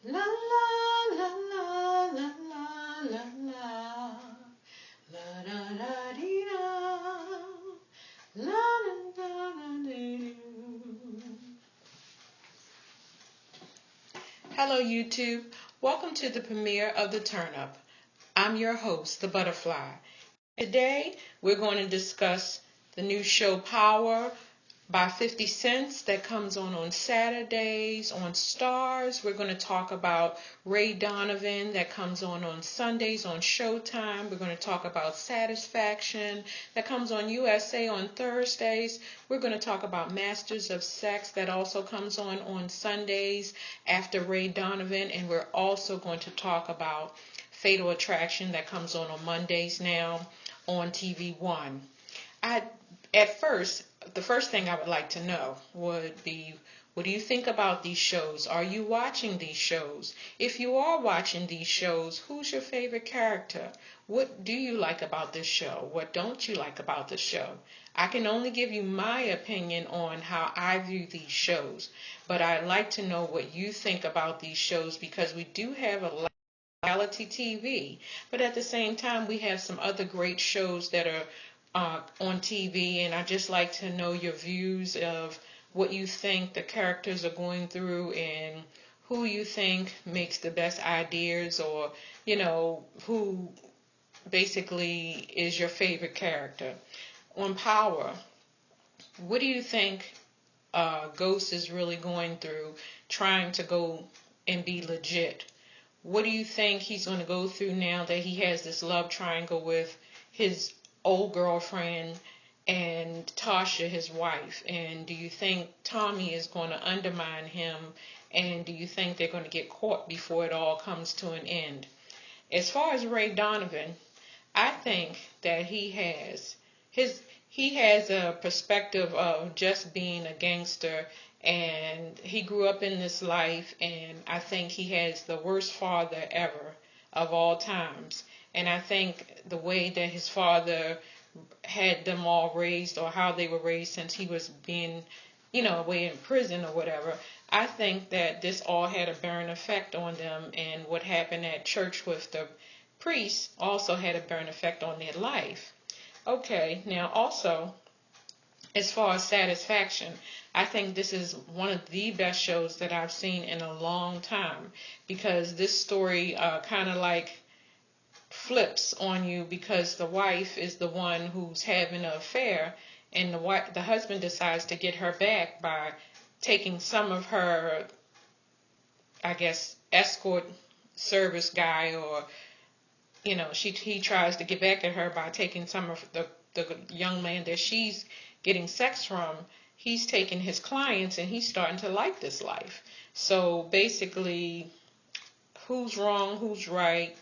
La la la la la la la la la da da dee da la da da da dee doo. Hello YouTube, welcome to the premiere of the TurnUp. I'm your host, the Butterfly. Today we're going to discuss the new show Power by 50 Cent that comes on Saturdays on Stars. We're going to talk about Ray Donovan that comes on Sundays on Showtime. We're going to talk about Satisfaction that comes on USA on Thursdays. We're going to talk about Masters of Sex that also comes on Sundays after Ray Donovan. And we're also going to talk about Fatal Attraction that comes on Mondays now on TV One. The first thing I would like to know would be, what do you think about these shows? Are you watching these shows? If you are watching these shows, who's your favorite character? What do you like about this show? What don't you like about the show? I can only give you my opinion on how I view these shows, but I'd like to know what you think about these shows because we do have a lot of reality TV, but at the same time we have some other great shows that are on TV, and I just like to know your views of what you think the characters are going through and who you think makes the best ideas, or who basically is your favorite character. On Power, what do you think Ghost is really going through trying to go and be legit? What do you think he's going to go through now that he has this love triangle with his old girlfriend and Tasha, his wife? And do you think Tommy is going to undermine him? And do you think they're going to get caught before it all comes to an end? As far as Ray Donovan, I think that he has a perspective of just being a gangster, and he grew up in this life, and I think he has the worst father ever of all times. And I think the way that his father had them all raised, or how they were raised since he was being, away in prison or whatever, I think that this all had a burn effect on them, and what happened at church with the priest also had a burn effect on their life. Okay, now also, as far as Satisfaction, I think this is one of the best shows that I've seen in a long time, because this story kind of like flips on you, because the wife is the one who's having an affair, and the husband decides to get her back by taking some of her, I guess, escort service guy, or he tries to get back at her by taking some of the young man that she's getting sex from. He's taking his clients, and he's starting to like this life. So basically, who's wrong, who's right?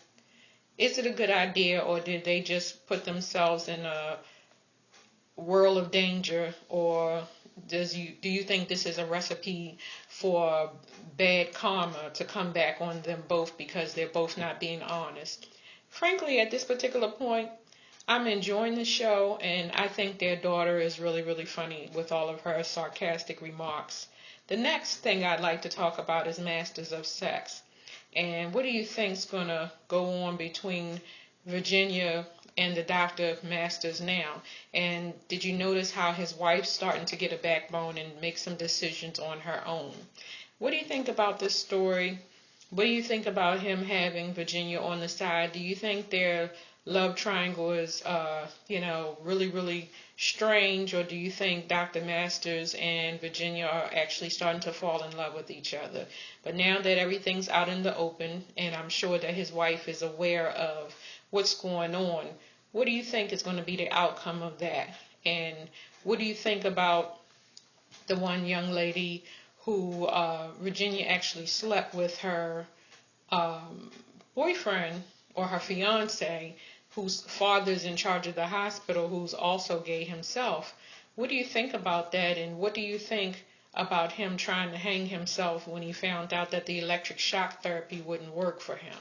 Is it a good idea, or did they just put themselves in a world of danger? Or do you think this is a recipe for bad karma to come back on them both because they're both not being honest? Frankly, at this particular point, I'm enjoying the show, and I think their daughter is really, really funny with all of her sarcastic remarks. The next thing I'd like to talk about is Masters of Sex. And what do you think's going to go on between Virginia and the Dr. Masters now? And did you notice how his wife's starting to get a backbone and make some decisions on her own? What do you think about this story? What do you think about him having Virginia on the side? Do you think their love triangle is, really, really strange? Or do you think Dr. Masters and Virginia are actually starting to fall in love with each other? But now that everything's out in the open, and I'm sure that his wife is aware of what's going on, what do you think is going to be the outcome of that? And what do you think about the one young lady who Virginia actually slept with her boyfriend, or her fiance, whose father's in charge of the hospital, who's also gay himself? What do you think about that? And what do you think about him trying to hang himself when he found out that the electric shock therapy wouldn't work for him?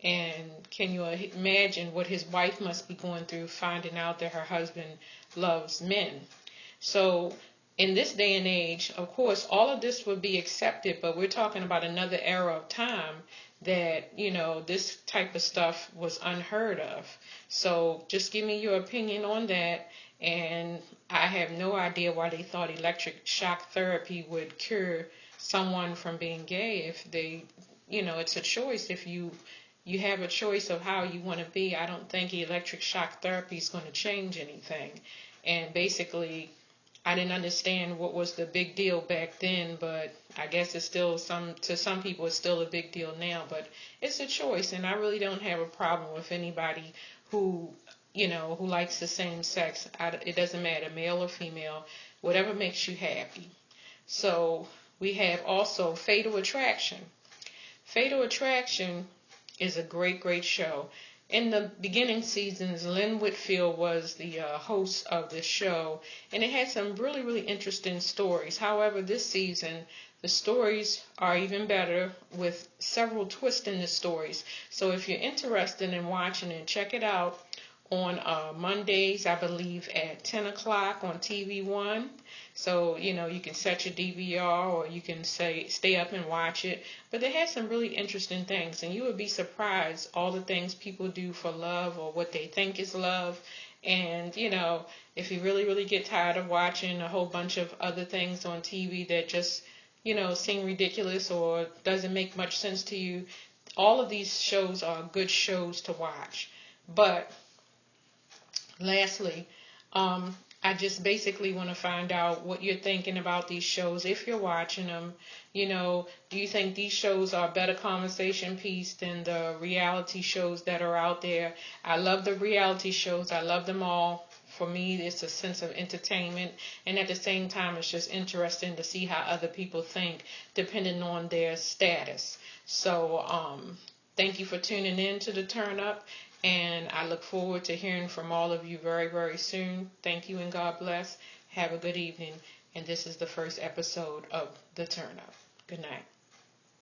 And can you imagine what his wife must be going through, finding out that her husband loves men? So in this day and age, of course, all of this would be accepted, but we're talking about another era of time that, this type of stuff was unheard of. So just give me your opinion on that. And I have no idea why they thought electric shock therapy would cure someone from being gay. If they, it's a choice. If you have a choice of how you want to be, I don't think electric shock therapy is going to change anything. And basically, I didn't understand what was the big deal back then, but I guess it's still to some people it's still a big deal now, but it's a choice, and I really don't have a problem with anybody who, who likes the same sex. It doesn't matter, male or female, whatever makes you happy. So we have also Fatal Attraction. Fatal Attraction is a great, great show. In the beginning seasons, Lynn Whitfield was the host of the show, and it had some really, really interesting stories. However, this season, the stories are even better with several twists in the stories. So if you're interested in watching it, check it out on Mondays, I believe, at 10 o'clock on TV One. So, you can set your DVR or you can stay up and watch it. But they had some really interesting things, and you would be surprised all the things people do for love or what they think is love. And, if you really, really get tired of watching a whole bunch of other things on TV that just, seem ridiculous or doesn't make much sense to you, all of these shows are good shows to watch. But lastly, I just basically want to find out what you're thinking about these shows. If you're watching them, do you think these shows are a better conversation piece than the reality shows that are out there? I love the reality shows. I love them all. For me, it's a sense of entertainment, and at the same time, it's just interesting to see how other people think, depending on their status. So, thank you for tuning in to the Turn Up. And I look forward to hearing from all of you very, very soon. Thank you and God bless. Have a good evening. And this is the first episode of The Turn Up. Good night.